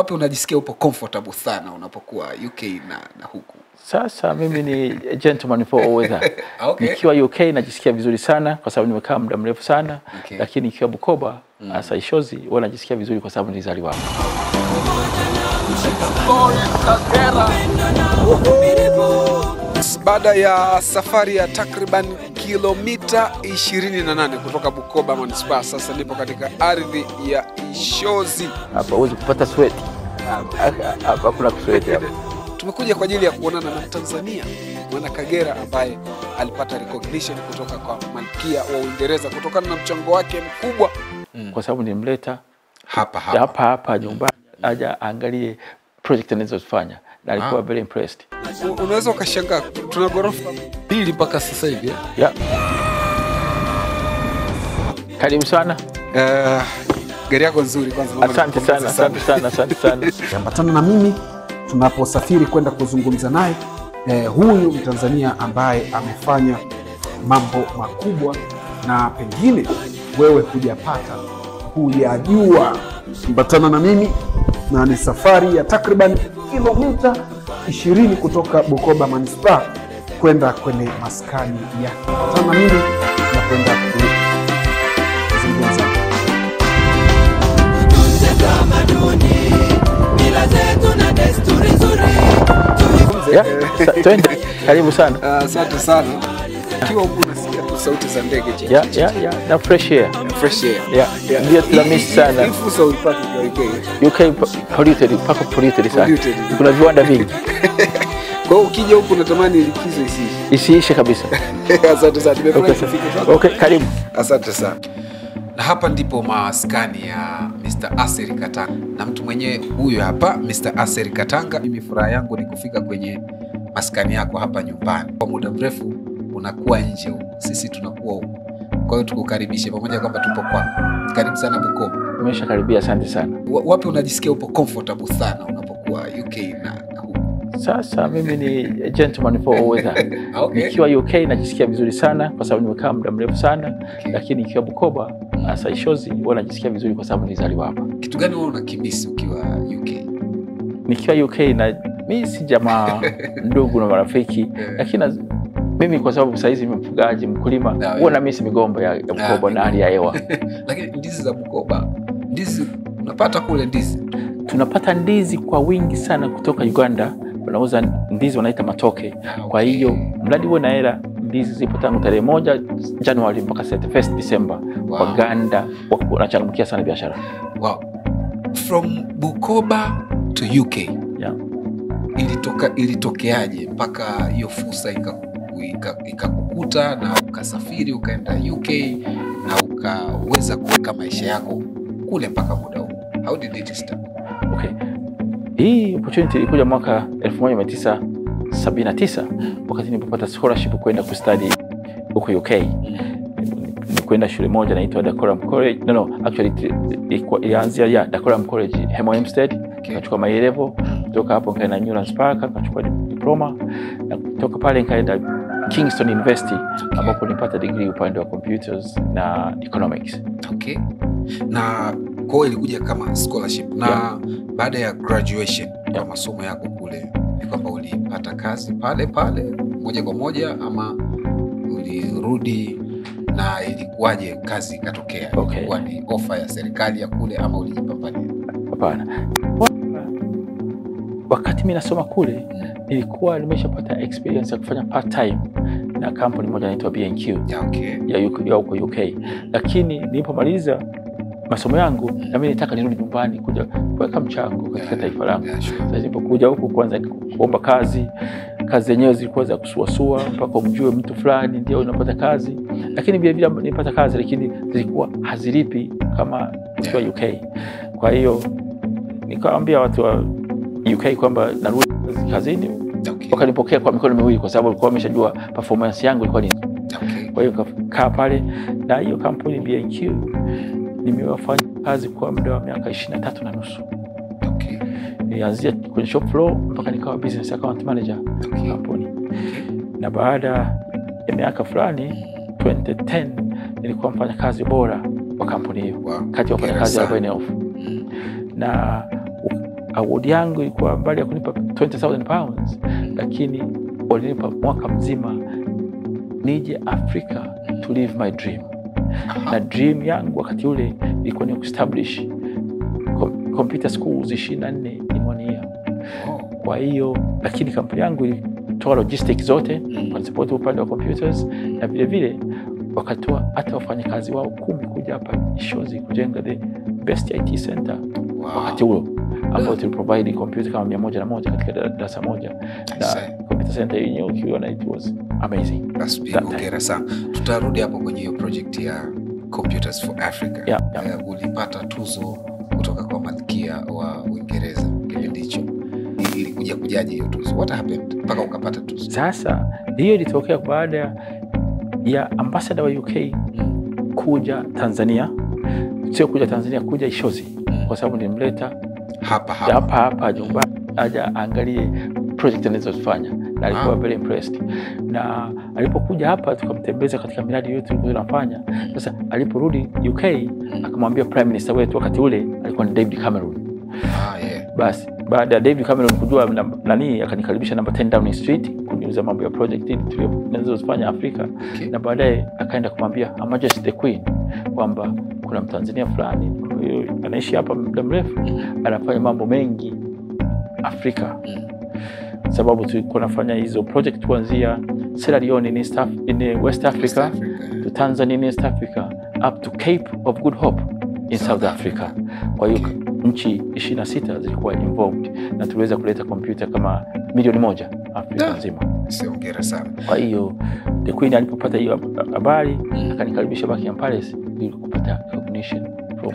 Wapi unajisikia upo comfortable sana unapokuwa UK na huku? Sasa mimi ni gentleman for all weather. Okay. Nikiwa UK najisikia vizuri sana kwa sababu nimekaa muda mrefu sana. Okay. Lakini nikiwa Bukoba hasa Ishozi huwa najisikia vizuri kwa sababu nilizaliwa hapa. Baada ya safari ya takriban kilomita 28 kutoka Bukoba Manispaa, sasa nipo katika ardhi ya Ishozi. Hapa huwezi kupata sweat. Hapa kuna kusweat hapa. Tumekuja kwa ajili ya kuonana na Tanzania Mwana Kagera ambaye alipata recognition kutoka kwa Malkia wa Uingereza kutokana na mchango wake mkubwa. Kwa sababu nilimleta hapa nyumbani aja angalie project anazofanya na alikuwa very impressed. Unaweza ukashangaa tuna ghorofa 2 mpaka sasa hivi. Yeah. Karibu sana. Gari yako nzuri kwanza. Asante sana. Ambatana na mimi tunaposafiri kwenda kuzungumza naye huyu Mtanzania ambaye amefanya mambo makubwa na pengine wewe hujajua. Ambatana na mimi na ni safari ya takriban kilomita 20 kutoka Bukoba Manispaa kwenda kwenye maskani yake. Ambatana na mimi na kwenda kuzungumza. Twende. Karibu sana. Asante sana. Kiwa unasikia sauti za ndege je? Yeah. Na fresh air. Yeah. Ndio tunamiss sana. Fursa ulipata kwa UK polluted sana. Kuna viwanda vingi. Kwa hiyo ukija huku unatamani likizo isiishe kabisa. Asante sana. Nimefurahi kufika. Okay, karibu. Asante sana. Na hapa ndipo maskani ya Mr. Aseri Katanga. Na mtu mwenyewe huyo hapa Mr. Aseri Katanga. Mimi furaha yangu ni kufika kwenye maskani yako hapa nyumbani. Kwa muda mrefu unakuwa nje huko. Sisi tunakuwa huko. Kwa hiyo tukukaribishe pamoja kwamba tupo kwa. Karibu sana Bukoba. Umeshakaribia, asante sana. Wapi unajisikia upo comfortable sana unapokuwa UK na huko? Sasa mimi ni gentleman for all weather. Okay. Nikiwa UK najisikia vizuri sana kwa sababu nimekaa muda mrefu sana. Okay. Lakini nikiwa Bukoba hasa Ishozi huwa najisikia vizuri kwa sababu nilizaliwa hapa. Kitu gani wewe unakimisi ukiwa UK? Nikiwa UK na mimi si jamaa ndugu na marafiki, lakini mimi kwa sababu saizi mimi mfugaji, mkulima, huwa na misi migomba ya Bukoba na hali ya hewa. Lakini ndizi za Bukoba, ndizi unapata kule ndizi? Tunapata ndizi kwa wingi sana kutoka Uganda. Wanauza ndizi wanaita matoke. Kwa hiyo mradi uwe na hela, ndizi zipo tangu tarehe 1 Januari mpaka 31 December. Waganda wanachangamkia sana biashara. Wow. From Bukoba to UK. Yeah. Ilitokeaje mpaka hiyo fursa ikakukuta na ukasafiri ukaenda UK na ukaweza kuweka maisha yako kule mpaka muda huu? How did it start? Okay. Hii opportunity ilikuja mwaka 1979 wakati nilipopata scholarship kwenda kustudy huko UK. Kwenda shule moja inaitwa Dacorum College. Actually ilianzia Dacorum College Hemo Hempstead. Nikachukua my level, kutoka hapo nikaenda Newlands Park, nikachukua diploma, na kutoka pale nikaenda Kingston University ambapo nilipata degree upande wa computers na economics. Okay. Na kwa ilikuja kama scholarship na baada ya graduation ya masomo yako kule ni kwamba ulipata kazi pale moja kwa moja ama ulirudi na ilikuwaje kazi ikatokea? Ilikuwa ni offer ya serikali ya kule ama ulijipambania? Hapana. Wakati mimi nasoma kule nilikuwa nimeshapata experience ya kufanya part time na kampuni moja inaitwa B&Q. Ya huko UK. Lakini nilipomaliza masomo yangu na mimi nitaka nirudi nyumbani kuja kuweka mchango katika taifa langu. Sasa nilipokuja huku kwanza kuomba kazi zenyewe zilikuwa za kusuasua mpaka umjue mtu fulani ndio unapata kazi. Lakini vile vile nilipata kazi lakini zilikuwa hazilipi kama kwa UK. Kwa hiyo nikawaambia watu wa UK kwamba narudi kazini. Wakanipokea kwa mikono miwili kwa sababu walikuwa wameshajua performance yangu ilikuwa ni. Kwa hiyo nikakaa pale na hiyo kampuni B&Q nimewafanya kazi kwa muda wa miaka 23 na nusu. Nilianzia kwenye shop floor mpaka nikawa business account manager kampuni. Na baada ya miaka fulani 2010 nilikuwa mfanya kazi bora wa kampuni hiyo. Kati ya wafanyakazi 40,000. Na award yangu ilikuwa mbali ya kunipa 20,000 pounds, lakini walinipa mwaka mzima nije Afrika to live my dream. Na dream yangu wakati ule ilikuwa ni establish computer schools 24 in 1 year. Kwa hiyo lakini kampuni yangu ilitoa logistics zote, kwa support upande wa computers, na vile vile wakatoa hata wafanyakazi wao 10 kuja hapa Ishozi kujenga the best IT center wakati huo, ambao tu provide computer kama 101 katika darasa moja, na computer center yenyewe ukiona it was amazing. That's big. Hongera sana. Tutarudi hapo kwenye hiyo project ya Computers for Africa. Ulipata tuzo kutoka kwa Malkia wa Uingereza kipindi hicho. Ilikuja kujaje hiyo tuzo? What happened mpaka ukapata tuzo? Sasa hiyo ilitokea baada ya ambassador wa UK kuja Tanzania. Sio kuja Tanzania, kuja Ishozi, kwa sababu nilimleta hapa nyumbani aja angalie project anazofanya, na alikuwa very impressed. Na alipokuja hapa tukamtembeza katika miradi yote tulikuwa tunafanya. Sasa aliporudi UK akamwambia prime minister wetu wakati ule alikuwa ni David Cameron. Basi baada ya David Cameron kujua nani, akanikaribisha number 10 Downing Street kuniuliza mambo ya project tunazofanya Afrika. Na baadaye akaenda kumwambia Her Majesty the Queen kwamba kuna Mtanzania fulani anaishi hapa muda mrefu, anafanya mambo mengi Afrika. Sababu tulikuwa nafanya hizo project kuanzia Sierra Leone in West Africa to Tanzania in East Africa up to Cape of Good Hope in South Africa. Kwa hiyo nchi 26 zilikuwa involved, na tuliweza kuleta computer kama 1,000,000 Afrika nzima. Hongera sana. Kwa hiyo the Queen alipopata hiyo habari akanikaribisha Buckingham Palace ili kupata recognition from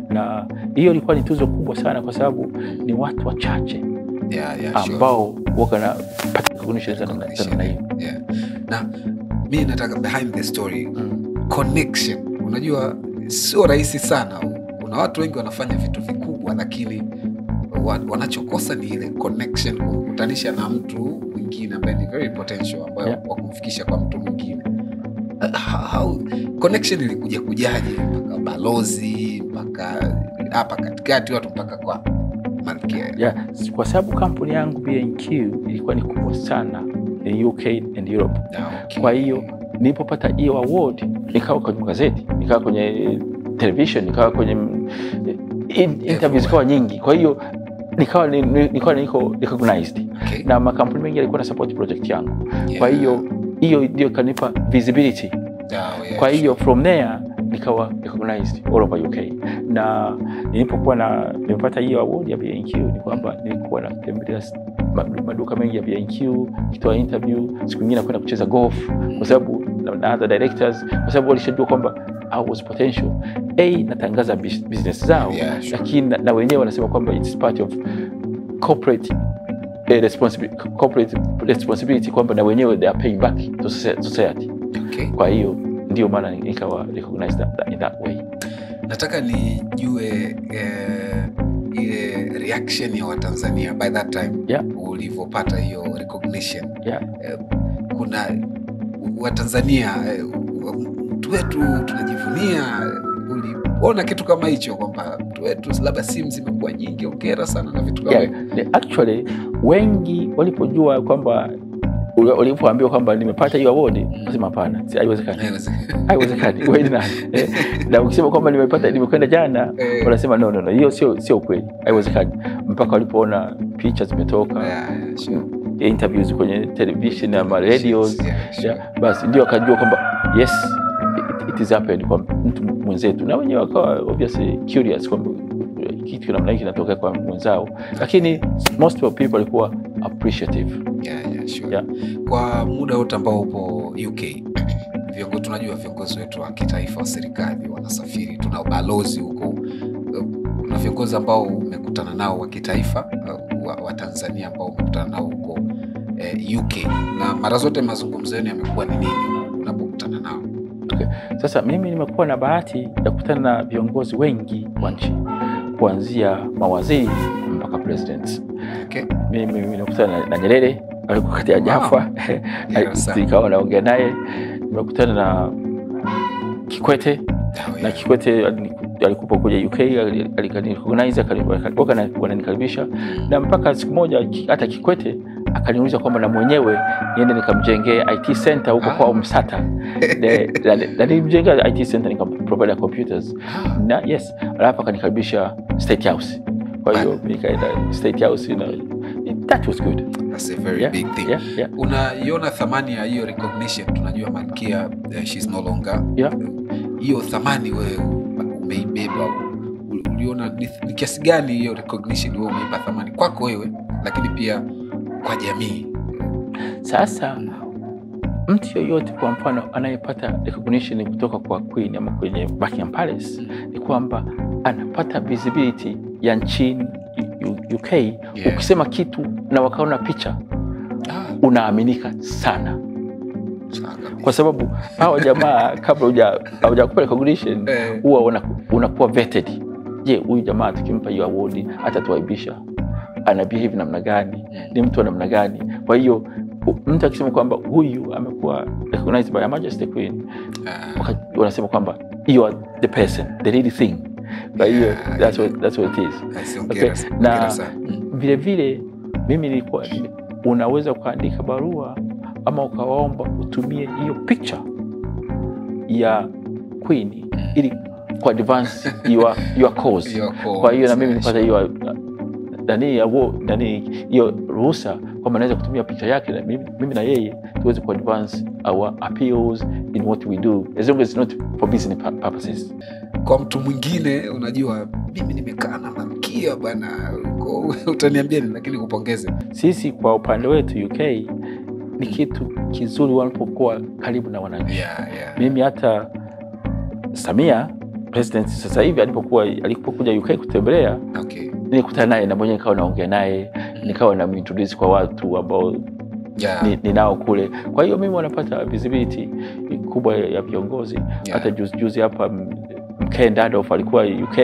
na hiyo ilikuwa ni tuzo kubwa sana, kwa sababu ni watu wachache ambao wakana pata recognition za namna hiyo. Na mimi nataka behind the story connection. Unajua sio rahisi sana. Kuna watu wengi wanafanya vitu vikubwa, lakini wanachokosa ni ile connection, kukutanisha na mtu mwingine ambaye ni very potential, ambaye wa kumfikisha kwa mtu mwingine. How connection ilikuja kujaje mpaka balozi, mpaka hapa katikati watu mpaka kwa Malkia? Kwa sababu kampuni yangu B&Q ilikuwa ni kubwa sana in UK and Europe. Kwa hiyo nilipopata hiyo award nikawa kwenye gazeti, nikawa kwenye television, nikawa kwenye interviews kwa nyingi. Kwa hiyo nikawa niko recognized. Na makampuni mengi yalikuwa na support project yangu. Kwa hiyo ndio kanipa visibility. Kwa hiyo from there nikawa recognized all over UK. Na nilipokuwa nimepata hiyo award ya B&Q ni kwamba nilikuwa natembelea maduka mengi ya B&Q, kitoa interview, siku nyingine kwenda kucheza golf, kwa sababu na other directors, kwa sababu walishajua kwamba I was potential. Natangaza business zao, lakini na wenyewe wanasema kwamba it's part of corporate responsibility, kwamba na wenyewe they are paying back to society. Kwa hiyo ndio maana nikawa recognized in that way. Nataka nijue ile reaction ya Watanzania by that time ulivopata hiyo recognition. Kuna Watanzania mtu wetu tunajivunia, uliona kitu kama hicho kwamba mtu wetu labda simu zimekuwa nyingi, hongera sana na vitu kama hivyo? Actually wengi walipojua kwamba walipoambiwa kwamba nimepata hiyo award, nasema hapana, haiwezekani. Wewe nani? Na ukisema kwamba nimekwenda jana, wanasema no, hiyo sio kweli, haiwezekani. Mpaka walipoona picha zimetoka, interviews kwenye television na radios, basi ndio akajua kwamba yes, it is happened kwa mtu mwenzetu. Na wenyewe wakawa obviously curious kwamba kitu kama hiki kinatokea kwa mwenzao, lakini most of people walikuwa appreciative. Sure. Kwa muda wote ambao upo UK, tunajua viongozi wetu wa kitaifa wa serikali wanasafiri, tuna balozi huko, kuna viongozi ambao umekutana nao wa kitaifa wa Tanzania ambao umekutana nao huko UK, na mara zote mazungumzo yenu yamekuwa ni nini unapokutana nao? Sasa mimi nimekuwa na bahati ya kukutana na viongozi wengi wa nchi, kuanzia mawaziri mpaka presidents. Mimi nimekutana na Nyerere alikuwa kati ya Jaffa, nikawa naongea naye. Nimekutana na Kikwete, na Kikwete alikuwa kuja UK, alikanirecognize, akanikaribisha, na mpaka siku moja hata Kikwete akaniuliza kwamba na mwenyewe niende nikamjengee IT center huko kwa Msata. Na nilimjengea IT center, nikaprovide computers. Na yes, alafu akanikaribisha State House. Kwa hiyo nikaenda State House, you know, that was good. That's a very big thing. Yeah. Unaiona thamani ya hiyo recognition? Tunajua Malkia, she's no longer. Hiyo thamani wewe umeibeba, uliona ni kiasi gani hiyo recognition wewe umeipa thamani kwako wewe, lakini pia kwa jamii? Sasa mtu yoyote kwa mfano anayepata recognition kutoka kwa Queen ama kwenye Buckingham Palace, ni kwamba anapata visibility ya nchini UK. Ukisema kitu na wakaona picha, unaaminika sana. Kwa sababu hao jamaa kabla hujakupa recognition huwa unakuwa vetted. Je, huyu jamaa tukimpa hiyo award atatuaibisha? Ana behave namna gani? Ni mtu wa namna gani? Kwa hiyo mtu akisema kwamba huyu amekuwa recognized by Her Majesty Queen, wanasema kwamba you are the person, the real thing. Kwa hiyo that's what it is. Okay. Na vile vile mimi nilikuwa unaweza kuandika barua ama ukawaomba utumie hiyo picture ya Queen ili ku advance your cause. Kwa hiyo na mimi nilipata hiyo hiyo ruhusa kwamba naweza kutumia picha yake na mimi na yeye tuweze ku advance our appeals in what we do, as long as it's not for business purposes. Kwa mtu mwingine, unajua mimi nimekaa na Malkia bwana, utaniambia nini? Lakini kupongeze sisi kwa upande wetu UK ni kitu kizuri wanapokuwa karibu na wananchi. Mimi hata Samia president sasa hivi alipokuja UK kutembelea, nilikutana naye na mwenyewe nikawa naongea naye, nikawa na introduce kwa watu ambao ninao kule. Kwa hiyo mimi wanapata visibility kubwa ya viongozi. Hata juzi hapa Mkenda Adolf alikuwa UK,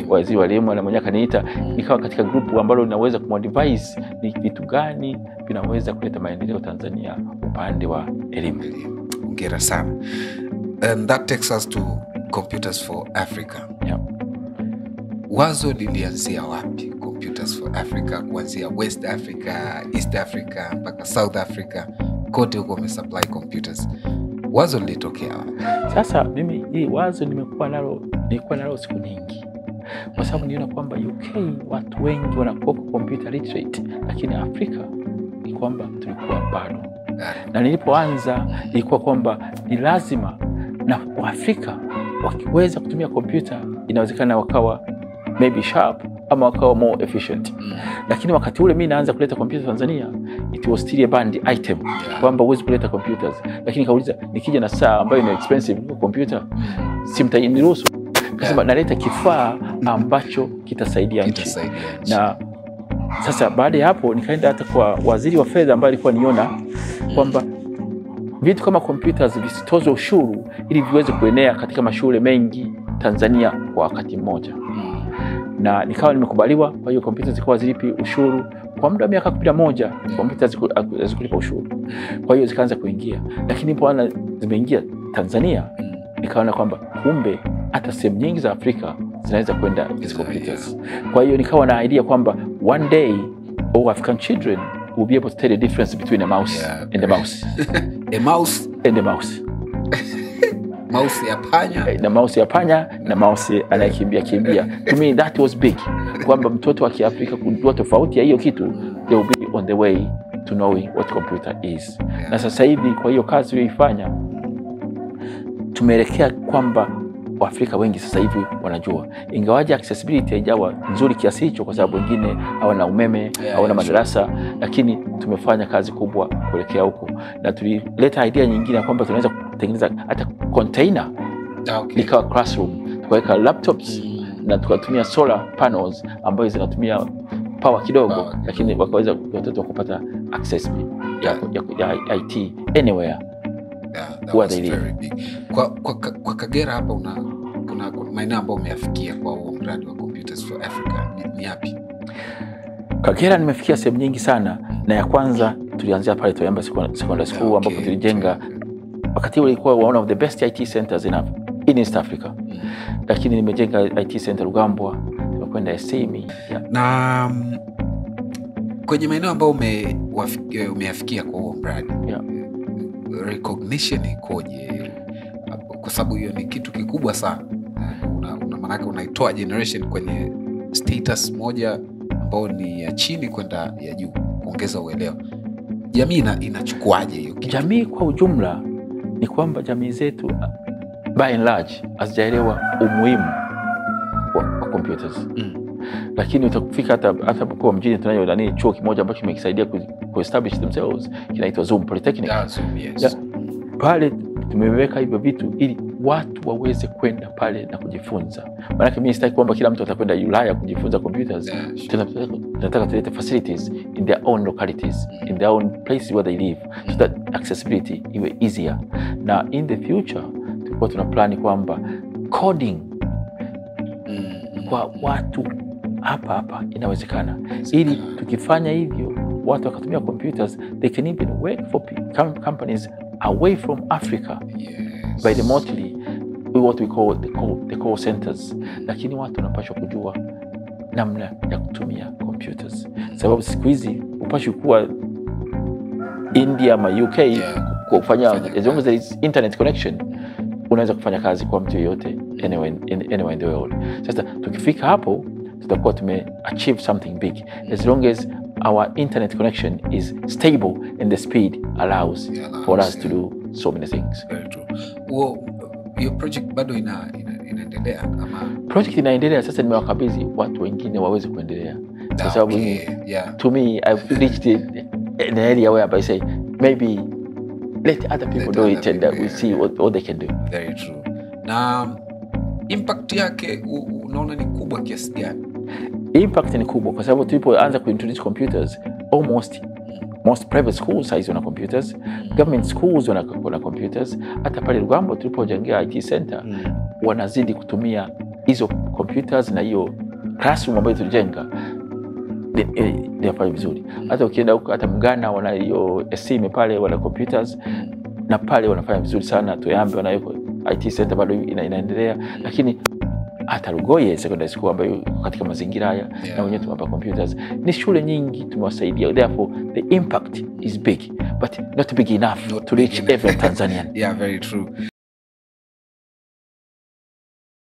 waziri wa elimu, na mwenyewe kaniita, nikawa katika grupu ambalo linaweza kumadvise ni vitu gani vinaweza kuleta maendeleo Tanzania upande wa elimu. Hongera sana. And that takes us to Computers for Africa. Wazo lilianzia wapi Computers for Africa? Kuanzia West Africa, East Africa mpaka South Africa, kote huko umesupply computers. Wazo lilitokea wapi? Sasa mimi hii wazo nilikuwa nalo siku nyingi, kwa sababu niona kwamba UK watu wengi wanakuwa computer literate, lakini Afrika ni kwamba tulikuwa bado. Na nilipoanza ilikuwa kwamba ni lazima na Waafrika wakiweza kutumia kompyuta inawezekana wakawa maybe sharp ama wakawa more efficient. Lakini wakati ule mimi naanza kuleta kompyuta Tanzania, it was still a banned item, kwamba huwezi kuleta computers. Lakini kauliza nikija na saa ambayo ni expensive kwa kompyuta, simtaniruhusu. Kasema naleta kifaa ambacho kitasaidia nchi. Na sasa baada ya hapo nikaenda hata kwa waziri wa fedha ambaye alikuwa niona kwamba vitu kama computers visitozwe ushuru ili viweze kuenea katika mashule mengi Tanzania kwa wakati mmoja. Na nikawa nimekubaliwa. Kwa hiyo computers zikawa zilipi ushuru kwa muda wa miaka 11, computers zikulipa ushuru. Kwa hiyo zikaanza kuingia, lakini nipoona zimeingia Tanzania nikaona kwamba kumbe hata sehemu nyingi za Afrika zinaweza kwenda hizo computers. Kwa hiyo nikawa na idea kwamba one day all African children will be able to tell the difference between a mouse and a mouse. A mouse and a mouse. Mouse ya panya na mouse ya panya na mouse anayekimbia. To me that was big, kwamba mtoto wa Kiafrika kujua tofauti ya hiyo kitu, they will be on the way to knowing what computer is. Na sasa hivi kwa hiyo kazi uliyoifanya tumeelekea kwamba Waafrika wengi sasa hivi wanajua, ingawaje accessibility haijawa nzuri kiasi hicho kwa sababu wengine hawana umeme, hawana madarasa, lakini tumefanya kazi kubwa kuelekea huko. Na tulileta idea nyingine kwamba tunaweza kutengeneza hata container ikawa classroom, tukaweka laptops na tukatumia solar panels ambazo zinatumia power kidogo, lakini wakaweza watoto kupata access ya IT anywhere. Very big. Kwa Kagera hapa kuna maeneo ambayo umeyafikia kwa huo mradi wa Computers for Africa ni yapi? Kagera nimefikia sehemu nyingi sana, na ya kwanza tulianzia pale Toyamba Secondary School ambapo tulijenga wakati ule ilikuwa one of the best IT centers in East Africa. Lakini nimejenga IT center Rugambwa, nimekwenda STMI. Na kwenye maeneo ambayo umeyafikia kwa huo mradi, recognition ikoje? Kwa sababu hiyo ni kitu kikubwa sana. Maana unaitoa generation kwenye status moja ambao ni ya chini kwenda ya juu, kuongeza uelewa. Jamii inachukuaje hiyo kitu? Jamii kwa ujumla ni kwamba jamii zetu by and large hazijaelewa umuhimu wa computers. Lakini utakufika hata kwa mjini tunayo chuo kimoja ambacho kimekisaidia ku establish themselves, kinaitwa Zoom Polytechnic. Yes. Pale tumeweka hivyo vitu ili watu waweze kwenda pale na kujifunza. Maana mimi sitaki kwamba kila mtu atakwenda Ulaya kujifunza computers. Tunataka tulete facilities in their own localities, in their own places where they live, so that accessibility iwe easier. Na in the future tulikuwa tuna plan kwamba coding kwa watu hapa inawezekana. Ili tukifanya hivyo watu wakatumia computers, they can even work for companies away from Africa. By remotely, what we call the call centers. Lakini watu wanapaswa kujua namna ya kutumia computers. Sababu siku hizi upaswi kuwa India ama UK kufanya, as long as there is internet connection, unaweza kufanya kazi kwa mtu yoyote anywhere in the world. Sasa tukifika hapo tutakuwa achieve something big, as long as our internet connection is stable and the speed allows for us to do so many things. Very true. Your project bado inaendelea ama? Project inaendelea. Sasa nimewakabidhi watu wengine waweze kuendelea. Kwa sababu to me I've reached an area where I say maybe let other people do it and we see what they can do. Very true. Na impact yake unaona ni kubwa kiasi gani? Impact ni kubwa kwa sababu tulipoanza kuintroduce computers, most private schools size wana computers, government schools wana computers. Hata pale Rugambwa tulipojengea IT center, wanazidi kutumia hizo computers, na hiyo classroom ambayo tulijenga inafanya vizuri. Hata ukienda huko hata Mgana wana hiyo STMI pale wana computers, na pale wanafanya vizuri sana. Tuyambe wana hiyo IT center bado inaendelea. Lakini hata Rugoye Secondary School ambayo katika mazingira haya na wenyewe tumewapa computers. Ni shule nyingi tumewasaidia. Therefore the impact is big, but not big enough to reach every Tanzanian. Very true.